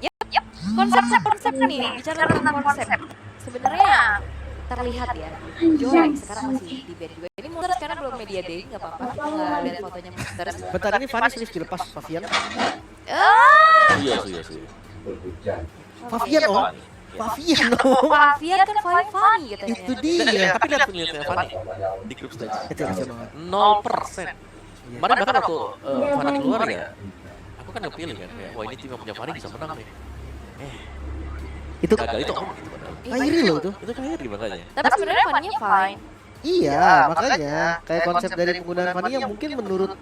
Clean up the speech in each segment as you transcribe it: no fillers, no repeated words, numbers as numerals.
Yap, konsep nih, bicara tentang konsep. Sebenarnya terlihat ya, Joy sekarang masih di band juga. Ini Monsters sekarang belum media day, nggak apa-apa. Kita nggak lihat fotonya Monsters. Bentar, ini Fanny serius dilepas Favian. Iya. Favian oh. Favian oh. Favian kan Fanny katanya. Itu dia. Tapi lihat penelitian Fanny di grup stage. Itu kacau banget. 0%. Kemarin bahkan waktu Fanny keluar ya, aku kan ngepilih kan, kayak, wah ini tim yang punya Fanny bisa menang nih. Itu Gagal itu om gitu padahal. Kairi loh itu. Itu Kairi makanya. Tapi sebenarnya Fanny-nya fine. Iya, makanya kayak konsep dari penggunaan Fanny yang mungkin menurut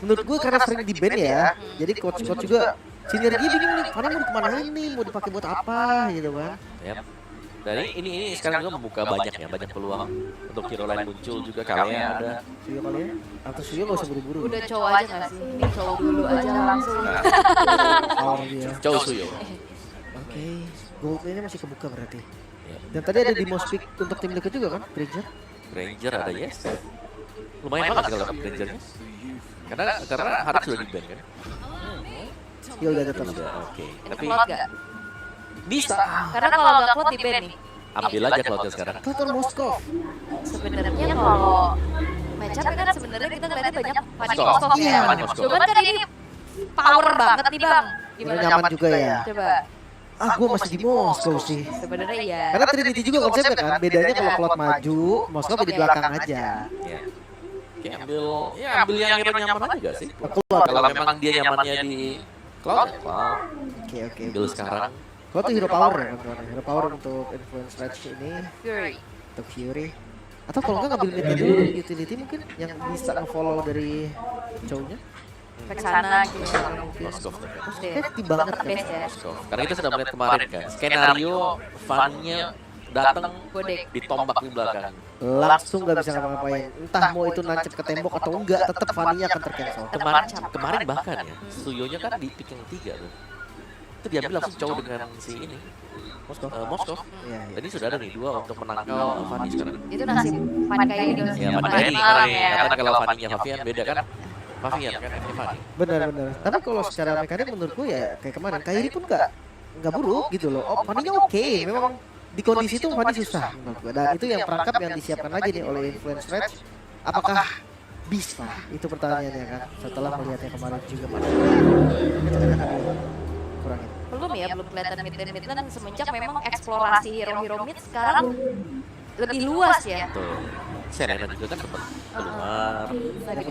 gue karena sering di band ya. Jadi coach juga sinergi bingung nih, Fanny mau kemana nih, mau dipakai buat apa gitu kan. Yap. Dan ini sekarang juga membuka banyak peluang untuk hero lain muncul juga kalian ada. Suyo kali ya? Atau Suyo gak usah buru-buru. Udah cowok aja nggak sih? Ini cowok dulu aja langsung. Oh dia. Chow Suyo. Oke, gold ini masih kebuka berarti. Ya. Dan tadi ada demo speak untuk tim dekat juga kan, Ranger? Ranger ada yes. Lumayan banget kalau dapat Rangernya. Karena Harik sudah di band kan. Ya udah tetap. Udah oke. Ini Tapi Cloud nggak? bisa. Karena kalau nggak Cloud di band nih. Ambil aja Cloudnya sekarang. Tutor Moskov. Sebenarnya kalau matchup kan sebenarnya kita ngeliatnya banyak Fanny Moskov. Moskov ya. Iya, Fanny Moskov. Cuman kan ini power banget nih bang. Ini Gimana? nyaman juga ya. Coba. Gue masih di Moskov sih. Sebenarnya iya. Karena Trinity juga konsepnya kan, bedanya kalau Cloud maju, Moskov di belakang aja. Ya. Oke, ambil yang hero nyaman aja sih. Keluar. Kalau memang dia nyamannya di Cloud, ya Cloud. Oke. Ambil sekarang. Cloud tuh hero power ya kan, hero power untuk influence match ini, Fury. untuk Fury. Atau kalau nggak ngambil midnya dulu utility mungkin yang bisa nge-follow dari cowoknya. Ke sana gitu. Moskov. Safety banget kan. Best ya. Moskov. Karena kita sudah melihat kemarin kan, skenario Fanny-nya datang Godek. ditombak di belakang. Langsung nggak bisa ngapa-ngapain. Entah mau itu nancep ke tembok atau enggak, tetap Fanny-nya akan tercancel. Kemarin bahkan ya, Suyonya kan di pick yang 3 tuh. Itu diambil langsung cowok dengan si ini. Moskov. Iya. Tadi sudah ada nih 2 untuk menangkal Fanny sekarang. Itu nasib Fanny kayak ini dong. Ya, Fanny Malam kemarin. ya. Karena kalau Fanny-nya Favian beda kan. Favian kan, ini Fanny. Benar. Tapi kalau secara mekanik menurutku ya kayak kemarin, Kairi pun nggak buruk gitu loh. Oh, Fanny-nya oke. Memang di kondisi itu Fanny susah menurutku. Dan itu yang perangkap yang disiapkan lagi nih oleh Influence Rage. Apakah bisa? Itu pertanyaannya kan. Setelah melihatnya kemarin juga pada kurangin. Belum ya, belum kelihatan mid-lane semenjak memang eksplorasi hero-hero mid sekarang lebih luas ya. Tuh. Serena juga kan sempat keluar. Lagi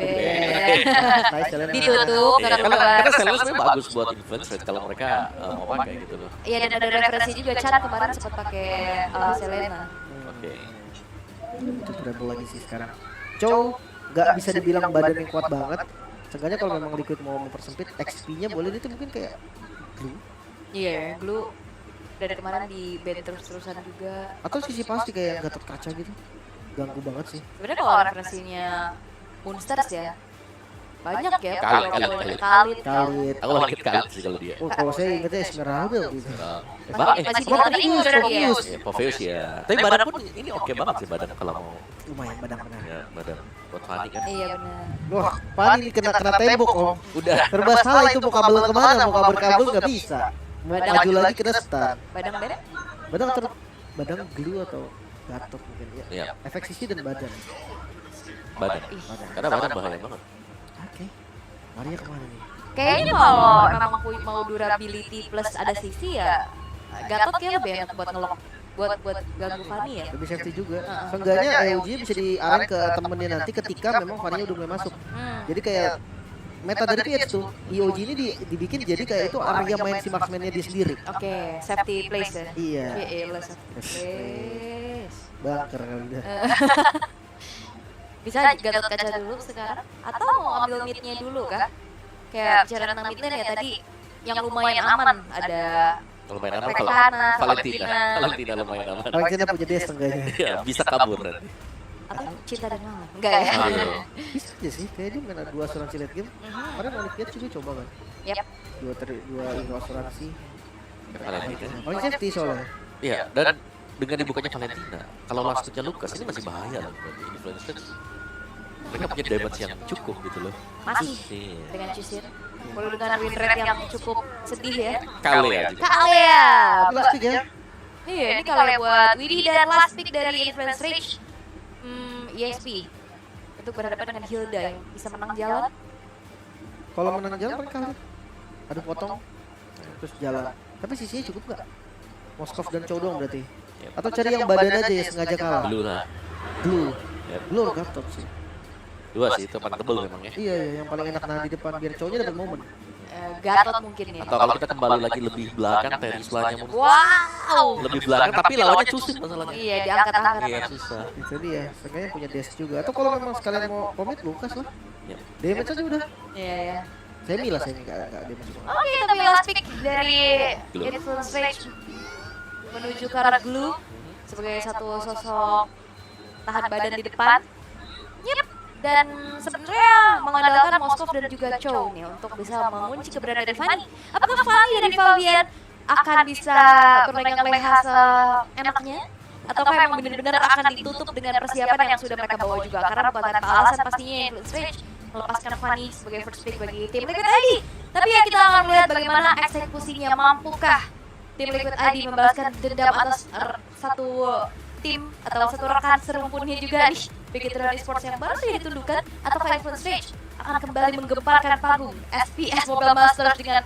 Nice, Selena. ditutup Iya, karena karena Selena sebenarnya bagus buat influence rate kalau mereka mau pakai gitu loh. Iya, dan ada referensi juga Chan kemarin sempat pakai Selena. Oke. Itu treble lagi sih sekarang. Chow nggak bisa dibilang badan yang kuat banget. Seenggaknya kalau memang Liquid mau mempersempit XP-nya boleh itu mungkin kayak Glue. Iya, Blue dari kemarin di band terus-terusan juga. Atau sisi pasti kayak Gatot Kaca gitu. Ganggu banget sih. Sebenarnya kalau referensinya Monsters ya banyak ya. Khalid. Khalid. Aku malah inget Khalid sih kalau dia. Oh, kalau saya ingetnya Esmeralda gitu. Masih di kota Inggris berarti ya. Poveus ya. Tapi badan pun ini oke banget sih badan kalau mau Lumayan badan benar. ya badan buat Fanny kan. Iya benar. Wah, Fanny ini kena tembok om. Udah. Serba salah itu mau kabel kemana, mau kabel nggak bisa. Mau maju lagi kena stun. Badang Badang glue atau Gatot mungkin ya. Iya. Efek sisi dan badan. Badan. Karena badan bahaya banget. Oke. Maria kemana nih? Kayaknya kalau memang mau durability plus ada sisi ya Gatot kayak lebih enak buat ngelok buat ganggu Fanny ya. Lebih safety juga. Seenggaknya EOG bisa diarahin ke temennya nanti ketika memang Fanny udah mulai masuk. Jadi kayak meta dari PS tuh, EOG ini dibikin jadi kayak itu area main si marksman-nya dia sendiri. Oke, safety place ya. Iya. Iya, safety place. Bunker kali dah. Bisa Gatot Kaca dulu sekarang atau mau ambil mid-nya dulu kah? Kayak bicara tentang mid-lane ya tadi yang lumayan aman ada Lumayan aman Pekana, kalau Valentina lumayan aman. Valentina punya dia seenggaknya. Iya, bisa kabur nanti. atau cinta dan malam enggak ya? Ayo. Bisa aja sih, kayak dia main 2 asuransi late game. Kemarin Olivier juga coba kan. Yap. 2 hero asuransi. Valentina. Paling safety soalnya. Iya, dan dengan dibukanya Valentina, kalau lastnya Lucas ini masih bahaya loh bagi Influence. Mereka punya damage yang cukup gitu loh. Masih Iya. dengan Cusir. Walau dengan win rate yang cukup sedih ya. Kalea juga. Kalea. Last pick ya. Iya, ini Kalea buat Widhi dan last pick dari Influence Rage. ESP. Untuk berhadapan dengan Hilda yang bisa menang jalan. Kalau menang jalan paling kali. Aduh potong. Terus jalan. Tapi sisinya cukup gak? Moskov dan Codong berarti. Yep. Atau cari yang badan aja ya sengaja kalah. Blue lah. Blue. Yep. Blue or Gatot sih. Dua sih itu paling tebel memang ya. Iya, yang paling enak nahan di depan biar cowoknya dapat momen. Gatot mungkin ya. Atau kalau kita kembali lagi lebih belakang Perislanya mungkin Wow. lebih belakang tapi lawannya cusin masalahnya. Iya, diangkat-angkat. Iya susah. Itu dia, seenggaknya punya dash juga. Atau kalau memang sekalian mau komit Lukas lah. Yep. Damage aja udah. Iya, iya. Semi lah, semi nggak damage banget. Oke, tapi last pick dari Glue. Influence Rage menuju ke arah Glue sebagai satu sosok tahan badan di depan. Yep. Dan sebenarnya mengandalkan Moskov dan juga Chow nih untuk bisa mengunci keberadaan Fanny. Apakah Fanny dari Fabian akan bisa berlengang leha seenaknya? Ataukah memang benar-benar akan ditutup dengan persiapan yang sudah mereka bawa juga? Karena bukan tanpa alasan pastinya Influence Rage melepaskan Fanny sebagai first pick bagi tim Liquid ID. Tapi ya kita akan melihat bagaimana eksekusinya, mampukah tim Liquid ID membalaskan dendam atas satu tim atau satu rekan serumpunnya juga nih Vegetarian Esports yang baru saja ditundukkan, atau Influence Rage akan kembali menggemparkan panggung SPS Mobile Masters dengan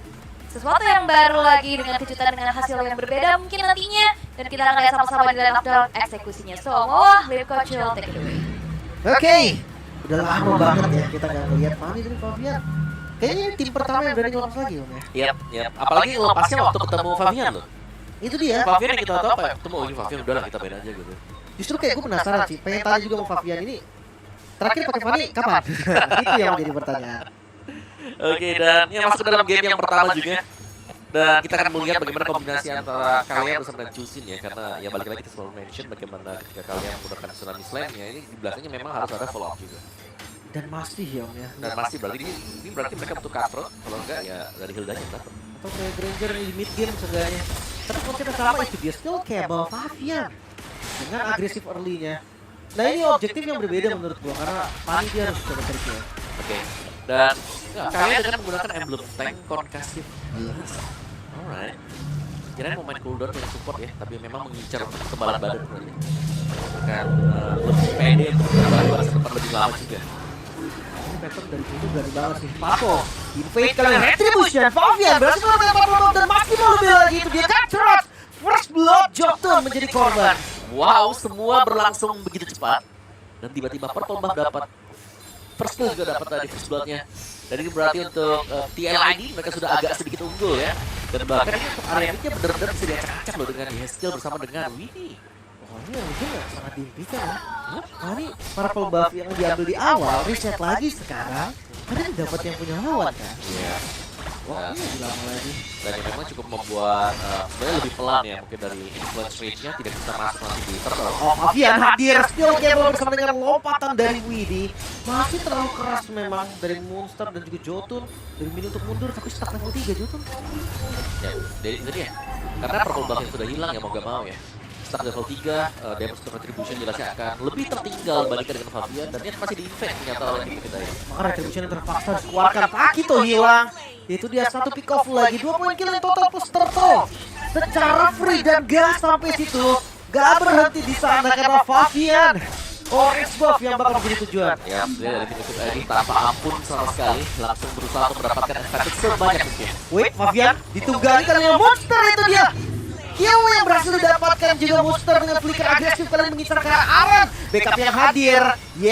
sesuatu yang baru lagi, dengan kejutan dengan hasil yang berbeda mungkin nantinya, dan kita akan lihat sama-sama di line up down eksekusinya. So, Live Coach will take it away. Oke, udah lama banget ya kita nggak ngeliat Fanny dari Fabian. Kayaknya ini tim pertama yang berani ngelepas lagi om ya. Iya. Apalagi lepasnya waktu ketemu Fabian loh. Itu dia. Fabian yang kita tahu apa ya? Ketemu ini Fabian udahlah kita main aja gitu. Justru kayak gue penasaran sih, pengen tanya juga sama Fabian ini. Terakhir pakai Fanny kapan? Itu yang menjadi pertanyaan. Oke, dan ya masuk ke dalam game yang pertama juga. Dan kita akan melihat bagaimana kombinasi antara kalian bersama dengan Chusin ya. Karena ya balik lagi kita selalu mention bagaimana ketika kalian menggunakan Tsunami Slam ya. Ini di belakangnya memang harus ada follow up juga. Dan masih ya om ya. Dan masih berarti ini berarti mereka butuh cutthroat. Kalau enggak ya dari Hilda yang cutthroat. Atau kayak Granger di mid game seenggaknya. Tapi konsepnya sama itu, dia still kayak bawa Fabian dengan agresif early-nya. Nah ini objektif yang berbeda menurut gua karena Fanny dia harus coba trik ya. Oke. Dan ya, kalian dengan menggunakan emblem tank concussion blast. Alright. Kirain mau main cooldown dengan support ya, tapi memang mengincar kekebalan badan berarti. Kan lebih pede untuk kekebalan badan sempat lebih lama juga. Ini pattern dari itu berani banget sih. Papo, invade kalian retribution. Fabian berhasil melakukan Papo dan masih mau lebih lagi itu dia cutthroat. First blood Jotun menjadi korban. Wow, semua berlangsung begitu cepat. Dan tiba-tiba Purple Buff dapat first blood juga dapat tadi first bloodnya. Dan ini berarti untuk TLID mereka sudah agak sedikit unggul ya. Dan bahkan ini untuk area midnya benar-benar bisa diacak-acak loh dengan Haskell bersama dengan Widhi. Oh ini yang mungkin sangat diimpikan ya. Nah ini Purple Buff yang diambil di awal, reset lagi sekarang. Kan dapat yang punya lawan kan. Iya. Wah ini lama lagi. Dan yang memang cukup membuat sebenarnya lebih pelan ya mungkin dari influence range-nya tidak bisa masuk nanti di turtle. Oh Fabian hadir, still cable bersama dengan lompatan dari Widhi. Masih terlalu keras memang dari Monster dan juga Jotun. Dari mini untuk mundur tapi stuck level 3 Jotun. Ya, jadi itu dia. Karena purple buff yang sudah hilang ya mau gak mau ya. Stuck level 3, damage untuk retribution jelasnya akan lebih tertinggal dibandingkan dengan Fabian. Dan dia masih di-invade ternyata oleh tim kita ya. Maka retribution yang terpaksa dikeluarkan. Pakito hilang. Itu dia satu pick off lagi, 2 poin kill yang total plus turtle. Secara free dan gas sampai situ. Gak berhenti di sana karena Fabian. Orange buff yang bakal menjadi tujuan. Ya, dia dari tim Liquid ID tanpa ampun sama sekali langsung berusaha untuk mendapatkan advantage sebanyak mungkin. Wait, Fabian ditunggangi kalian monster itu dia. Kill yang berhasil didapatkan juga monster dengan flicker agresif kalian mengincar ke arah Aran. Backup yang hadir,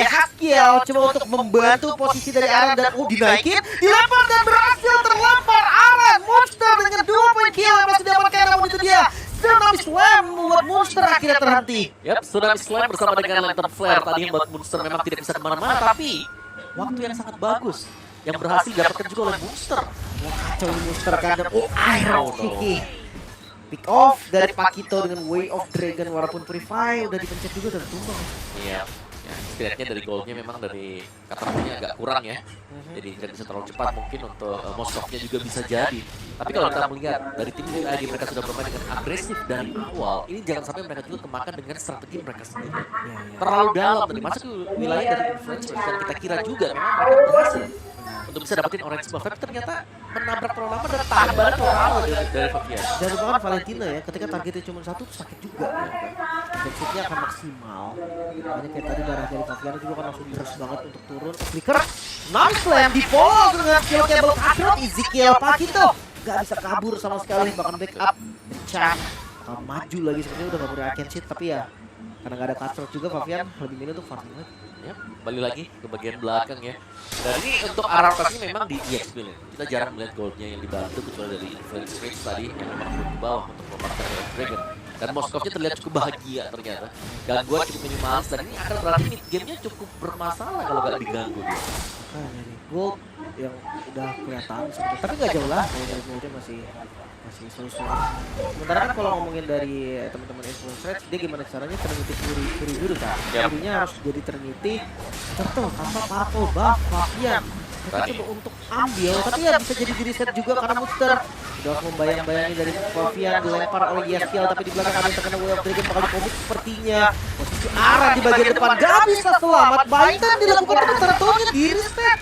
Haskell coba untuk membantu posisi dari Aran dan dinaikin, dilempar dan berhasil terlempar Aran. Monster dengan 2 poin kill yang berhasil didapatkan, namun itu dia Tsunami Slam membuat monster akhirnya terhenti. Yap, Tsunami Slam bersama dengan Lantern Flare tadi yang buat monster memang tidak bisa kemana-mana, tapi waktu yang sangat bagus yang berhasil didapatkan juga oleh monster. Wah kacau ini monster kan, dan Iron Sticky. Pick off dari Pakito dengan Way of Dragon, walaupun Purify udah dipencet juga dan tumbang. Iya, ya, setidaknya dari goalnya memang dari katanya agak kurang ya. Jadi tidak bisa terlalu cepat mungkin untuk Moskovnya juga bisa jadi. Tapi kalau kita melihat dari tim ID mereka sudah bermain dengan agresif dari awal. Ini jangan sampai mereka juga kemakan dengan strategi mereka sendiri. Terlalu dalam tadi masuk ke wilayah dari influencer dan kita kira juga memang mereka berhasil untuk bisa dapetin orange buff. Tapi ternyata menabrak terlalu lama dan tahan badan terlalu lama dari Fabian. Dan lupakan Valentina ya, ketika targetnya cuma satu tuh sakit juga ya kan. Defense-nya akan maksimal. Makanya kayak tadi darah dari Fabian juga kan langsung terus banget untuk turun. Flicker, nice slam di follow dengan skill cable cutthroat. Ezekiel Pakito gak bisa kabur sama sekali, bahkan backup. Chan bakal maju lagi, sebenarnya udah gak punya action sheet, tapi ya karena gak ada cutthroat juga Fabian lebih milih untuk farming lagi. Ya, balik lagi ke bagian belakang ya. Dan ini untuk arah rotasinya memang di EXP nih. Kita jarang melihat goldnya yang dibantu kecuali dari Influence Rage tadi yang memang turun ke bawah untuk melepaskan Red Dragon. Dan Moskovnya terlihat cukup bahagia ternyata. Gangguan cukup minimalis dan ini akan berarti mid gamenya cukup bermasalah kalau gak diganggu dia. Makanya nih, gold yang udah kelihatan sebenarnya, tapi gak jauh lah, kalau dari goldnya masih so-so. Sementara kan kalau ngomongin dari teman-teman Influence Rage, dia gimana caranya Trinity Fury dulu kan? Yap. Fury-nya harus jadi Trinity Turtle tanpa Purple Buff Fabian. Mereka Tadi. coba untuk ambil, tapi ya bisa jadi di reset juga karena Muster udah membayang-bayangi dari Fabian dilempar oleh Yeskiel, tapi di belakang ada yang terkena Way of Dragon bakal komik sepertinya. Posisi arah di bagian depan gak bisa selamat, Baitan dilakukan tapi Turtle-nya di reset.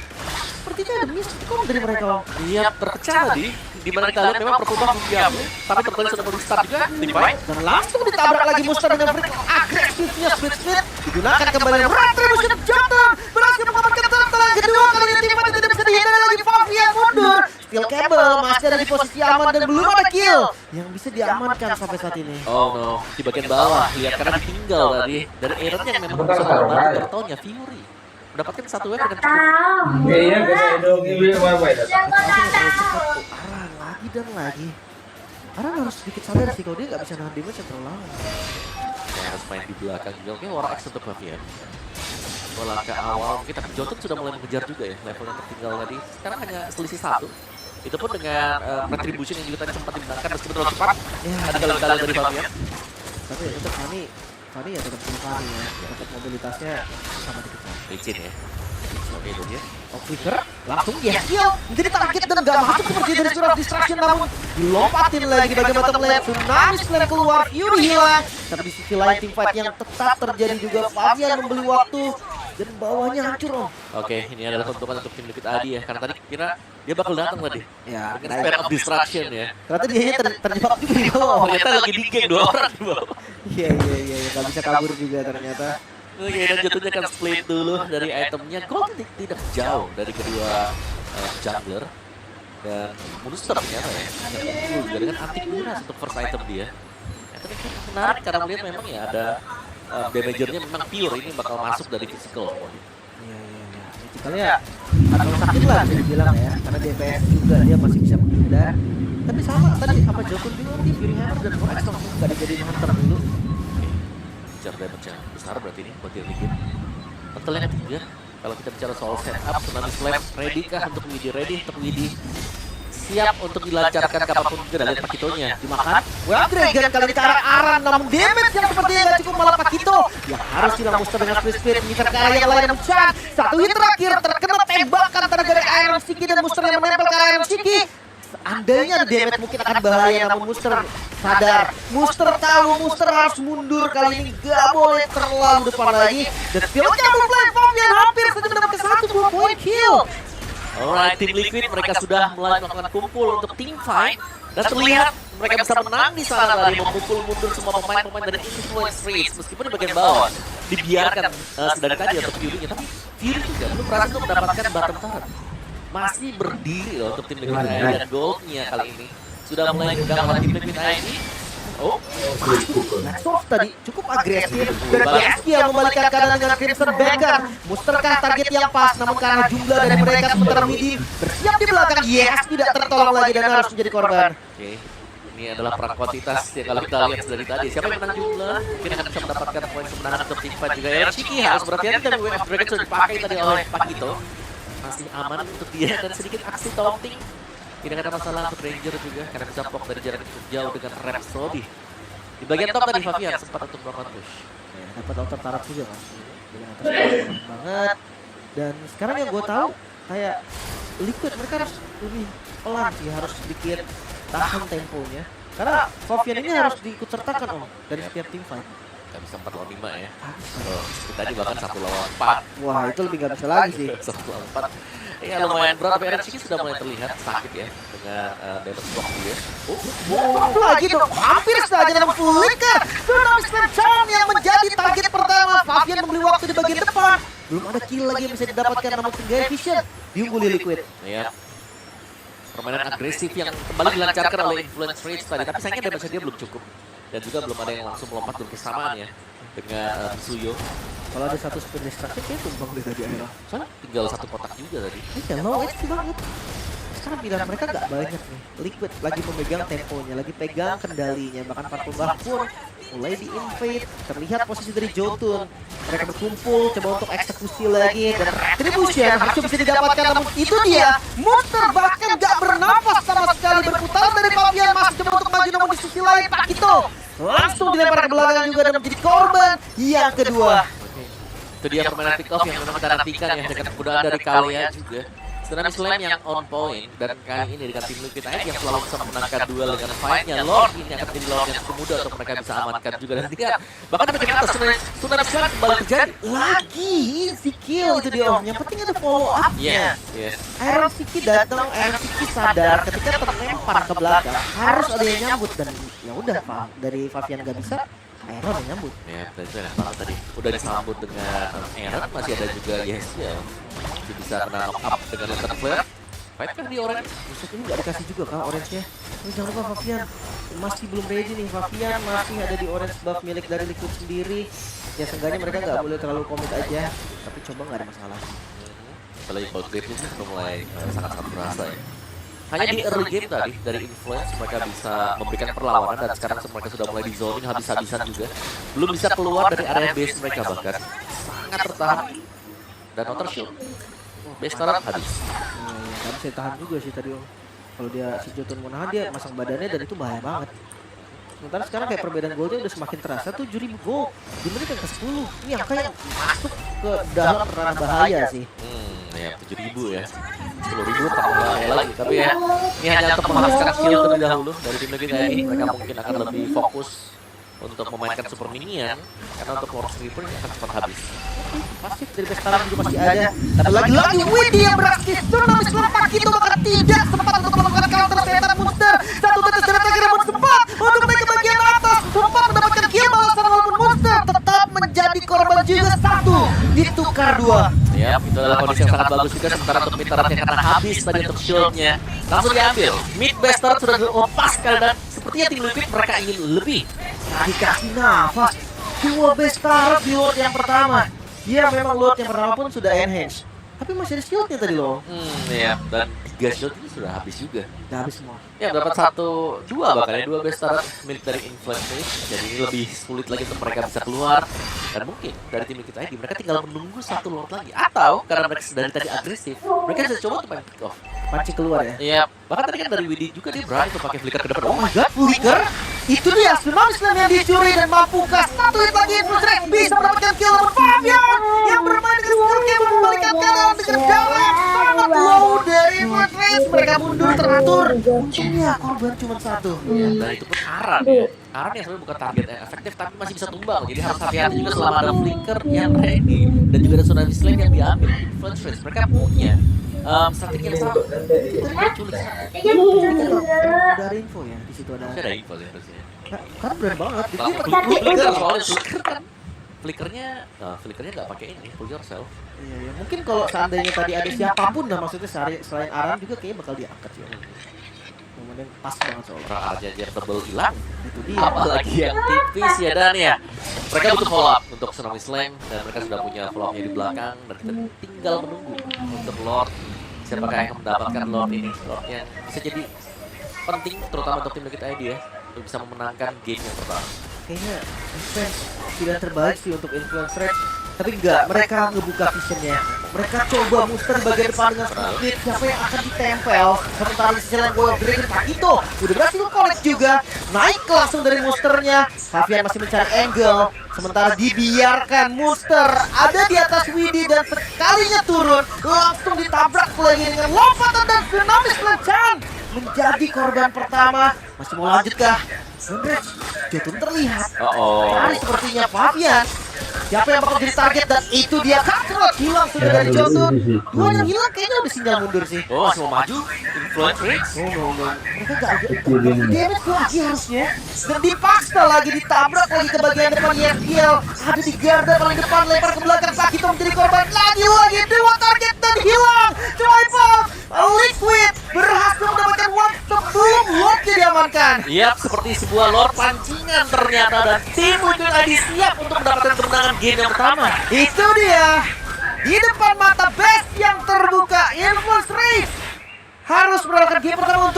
Sepertinya ada miss kok dari mereka. Iya, terpecah tadi. Di mana kita lihat memang perpubah diam, tapi terkali sudah mau start juga di fight. Dan langsung ditabrak lagi Muster dengan freak agresifnya split digunakan kembali Retribution Jotun berhasil mengamankan Turtle yang kedua kali ini tim fight tidak bisa dihindari lagi. Fabian mundur, Steel Cable masih ada di posisi aman dan belum ada kill yang bisa diamankan sampai saat ini. Oh no, di bagian bawah lihat karena ditinggal tadi dari Aaron yang memang bisa membantu Turtle-nya Fury mendapatkan satu wave dengan cukup. Iya, kita dong ini apa ya? Aran lagi dan lagi. Aran harus sedikit sadar sih kalau dia nggak bisa nahan damage yang terlalu lama. Ya, harus main di belakang juga. Oke, War X untuk Fabian. Langkah awal mungkin tapi Johnson sudah mulai mengejar juga ya level yang tertinggal tadi. Sekarang hanya selisih 1. Itu pun dengan retribution yang juga tadi sempat dimenangkan meskipun terlalu cepat. Ya, Ada gagal dari Fabian. tapi ya tetap Fanny ya tetap Fanny ya. Tetap mobilitasnya sama dikit. Licin ya. Oke itu dia. Flicker langsung Yeskiel menjadi target dan gak masuk seperti dari surat distraction, namun dilompatin lagi bagian bottom lane. Tsunami slam keluar, Fury hilang. Tapi di sisi lain tim fight yang tetap terjadi juga. Fabian membeli waktu dan bawahnya hancur om. Oke, ini adalah keuntungan untuk tim Liquid Adi ya. Karena tadi kira dia bakal datang tadi. Ya, Dengan spare of distraction ya. ternyata dia terjebak juga di bawah. Oh, ternyata lagi di geng 2 orang di bawah. Iya, gak bisa kabur juga ternyata. Oke, dan jatuhnya kan split dulu dari itemnya. Gold tidak jauh dari kedua jungler. Dan monster ternyata ya. Yang juga dengan anti kuras untuk first item dia. Item ini menarik karena melihat memang ya ada damagernya memang pure. Ini bakal masuk dari physical. Iya. Basically ya atau sakit lah bisa dibilang ya. Karena DPS juga dia masih bisa menghindar. Tapi sama tadi sama Jotun juga dia Fury Hammer dan Forex langsung gak dijadiin hunter dulu. Bicara damage yang besar berarti ini buat Liquid. Turtle yang ketiga. Kalau kita bicara soal setup, Tsunami Slam ready kah untuk Widi? Siap untuk dilancarkan kapanpun juga. Dan lihat Pakitonya Dimakan Well Dragon kali ini ke arah Aran, namun damage yang sepertinya gak cukup, malah Pakito yang harus hilang Muster dengan Spirit mengincar ke arah yang lain. Namun Chan satu hit terakhir terkena tembakan tenaga dari Iron Siki dan Muster yang menempel ke Iron Siki. Seandainya ada damage mungkin akan bahaya, namun Muster sadar. Muster tahu Muster harus mundur kali ini, gak boleh terlalu depan lagi. Dan skillnya mulai Fabian hampir saja mendapatkan 1-2 poin kill. Alright, tim Liquid mereka sudah mulai melakukan kumpul untuk team fight dan terlihat mereka bisa menang di sana tadi, memukul mundur semua pemain-pemain dari Influence Rage meskipun di bagian bawah dibiarkan sedang tadi untuk Fury-nya, tapi Fury juga belum berhasil untuk mendapatkan bottom turret. Masih berdiri loh untuk tim Liquid ID dan goldnya kali ini sudah mulai pegang oleh tim Liquid ID. Oh, Soft tadi cukup agresif dan Yeskiel membalikan keadaan dengan Crimson Beggar. Musterkah target yang pas, namun karena jumlah dari mereka sementara Midi bersiap di belakang, Yes tidak tertolong lagi dan harus menjadi korban. Oke, ini adalah perang kuantitas ya kalau kita lihat dari tadi. Siapa yang menang jumlah mungkin akan bisa mendapatkan poin kemenangan untuk tim fight juga. Ya, Shiki harus berhati-hati dan Way of Dragon sudah dipakai tadi oleh Pakito. Masih aman untuk dia dan sedikit aksi taunting. Tidak ada masalah untuk Ranger juga karena bisa block dari jarak cukup jauh dengan Rhapsody. Di bagian top tadi Fabian sempat untuk melakukan push. Ya, dapat outer tarot juga kan. Dengan atas banget. Dan sekarang yang gue tahu kayak Liquid mereka harus lebih pelan sih, harus sedikit tahan temponya. Karena Fabian ini harus diikut sertakan om dari setiap tim fight. Gak bisa 4 lawan 5 ya. Oh, tadi bahkan 1 lawan 4. Wah itu lebih gak bisa lagi sih. 1 lawan 4. Ya lumayan berat, tapi RNCK sudah mulai terlihat sakit ya dengan damage block dia. Lagi dong, hampir saja dalam flicker. Tsunami Slam Charm yang menjadi target pertama. Fabian membeli waktu di bagian depan. Belum ada kill lagi yang bisa didapatkan, namun Gaya Vision diungguli Liquid. Ya. Permainan agresif yang kembali dilancarkan oleh Influence Rage tadi, tapi sayangnya damage dia belum cukup. Dan juga belum ada yang langsung melompat berkesamaan ya dengan Suyo. Kalau ada satu spin destruction kayak tumbang deh tadi akhirnya. Soalnya tinggal satu kotak juga tadi. Iya, low HP banget. Sekarang pilihan mereka gak banyak nih. Liquid lagi memegang temponya, lagi pegang kendalinya. Bahkan Purple Buff pun mulai di-invade. Terlihat posisi dari Jotun. Mereka berkumpul, coba untuk eksekusi lagi. Dan Retribution harusnya bisa didapatkan, namun itu dia. Monster bahkan gak bernafas sama sekali. Berputaran dari Fabian, masih coba untuk maju, namun di sisi lain Pakito langsung dilempar ke belakang juga dan menjadi korban yang kedua. Itu dia permainan pick off yang memang kita nantikan ya, dengan kemudahan dari Kalia juga. Tsunami Slam yang on point, dan kali ini dengan tim Liquid yang selalu bisa memenangkan duel dengan fight-nya. Lord ini akan menjadi Lord yang cukup mudah untuk mereka bisa amankan juga. Dan dia bahkan bagian atas Tsunami Slam kembali terjadi. Lagi easy kill itu dia om. Yang penting ada follow up-nya. Yes. Iron Siki datang, Iron Siki sadar ketika terlempar ke belakang harus ada yang nyambut, dan ya udah dari Fabian gak bisa, Iron yang nyambut. Ya, dan itu enak banget tadi. Udah disambut dengan Aaron, masih ada juga Yesiel. Masih bisa kena knock up dengan Lantern Flare. Fight kan di Orange. Buset, ini gak dikasih juga kah orange-nya? Oh, jangan lupa Fabian masih belum ready nih. Fabian masih ada di orange buff milik dari Liquid sendiri. Ya seenggaknya mereka nggak boleh terlalu komit aja. Tapi coba nggak ada masalah. Kalau yang game ini sudah mulai sangat-sangat berasa ya. Hanya di early game tadi, dari Influence mereka bisa memberikan perlawanan, dan sekarang mereka sudah mulai di zoning habis-habisan juga. Belum bisa keluar dari area base mereka bahkan. Sangat tertahan. Dan Outer Shield. Base turret habis. Nggak bisa tahan juga sih tadi om. Kalau dia si Jotun mau nahan, dia masang badannya, dan itu bahaya banget. Sementara sekarang kayak perbedaan goldnya udah semakin terasa, 7.000 gold di menit yang ke-10. Ini angka yang masuk ke dalam ranah bahaya sih. Ya 7.000 ya. 10.000 tambah bahaya lagi. Tapi ya, ini hanya untuk menghabiskan skill terlebih dahulu dari tim Liquid ini. Mereka mungkin akan lebih fokus untuk memainkan super minion, karena untuk Lord Sweeper ini akan cepat habis. Pasif dari Bestaran juga masih ada. Tapi lagi-lagi Widi yang beraksi. Tsunami Slam Pakito bahkan tidak sempat untuk melakukan counter setan monster. Satu tetes dari terakhir namun sempat untuk naik ke bagian atas. Sempat mendapatkan kill balasan, walaupun monster tetap menjadi korban juga. Satu ditukar dua. Ya, itu adalah kondisi yang sangat bagus juga, sementara untuk mid turret yang karena habis tadi untuk shieldnya langsung diambil. Mid base turret sudah dilepaskan, dan sepertinya tim Liquid mereka ingin lebih. Dikasih nafas. Dua Bestaran di Lord yang pertama. Ya memang Lord yang pertama pun sudah enhance. Tapi masih ada shieldnya tadi loh. Iya, dan 3 shield ini sudah habis juga. Udah habis semua. Ya, dapat 2 bahkan ya, 2 base turret milik dari Influence Rage. Jadi ini lebih sulit lagi untuk mereka bisa keluar. Dan mungkin dari tim kita ini mereka tinggal menunggu 1 Lord lagi. Atau karena mereka dari tadi agresif, mereka bisa coba untuk main pick off. Pancing keluar ya. Iya, bahkan tadi kan dari Widi juga dia berani untuk pakai flicker ke depan. Oh my god, flicker. Itu dia Tsunami Slam yang dicuri, dan mampukah satu hit lagi Influence Rage bisa mendapatkan kill. Namun Fabian yang bermain dengan skill game membalikan keadaan dengan darah yang sangat low dari Influence Rage. Mereka mundur teratur. Untungnya korban cuma 1. Dan itu pun Aran ya. Aran yang sebenarnya bukan target yang efektif, tapi masih bisa tumbang. Jadi harus hati-hati juga selama ada flicker yang ready. Dan juga ada Tsunami Slam yang diambil. Influence Rage mereka punya strategi yang sama. Culik. Udah ada info ya di situ ada. Masih ada info sih harusnya. Kan berat banget. Dia Flicker soalnya flicker kan. Flickernya nggak pakai ini, pull yourself. Iya, ya. Mungkin kalau seandainya tadi ada siapapun, nah maksudnya selain Aran juga kayaknya bakal diangkat ya. Kemudian pas banget soalnya. Orang aja yang tebel hilang. Itu dia. Apalagi yang tipis ya, Dan ya. Mereka butuh follow up untuk Tsunami Slam, dan mereka sudah punya follow up-nya di belakang, dan kita tinggal menunggu untuk Lord. Siapakah yang mendapatkan Lord ini? Lord yang bisa jadi penting terutama untuk tim kita ID ya, untuk bisa memenangkan game yang pertama. Kayaknya defense pilihan terbaik sih untuk Influence Rage. Tapi enggak, mereka ngebuka visionnya. Mereka coba muster bagian depan dengan split. Siapa yang akan ditempel? Sementara di sisi lain Gold Dragon Pakito udah berhasil collect juga. Naik langsung dari musternya. Fabian masih mencari angle. Sementara dibiarkan muster ada di atas Widi, dan sekalinya turun langsung ditabrak lagi dengan lompatan dan Tsunami Slam Chan menjadi korban pertama. Masih mau lanjut kah? Jotun terlihat. Hari sepertinya Fabian Siapa yang bakal jadi target dan itu dia Kakarot hilang sudah dari Jotun. Dua yang hilang kayaknya udah sinyal mundur sih. Oh, masih mau maju. Influence Rings. Mereka gak damage lagi harusnya. Dan dipaksa lagi ditabrak lagi ke bagian depan YFGL. Ada di garda paling depan, lempar ke belakang. Sakito menjadi korban lagi. Dua target dan hilang. Joyful Liquid berhasil mendapatkan one sebelum Lordnya diamankan. Yap, seperti sebuah Lord pancingan ternyata. Dan tim Liquid ID siap untuk mendapatkan kemenangan game yang pertama. Itu dia. Di depan mata best yang terbuka, Influence Rage harus mendapatkan game pertama untuk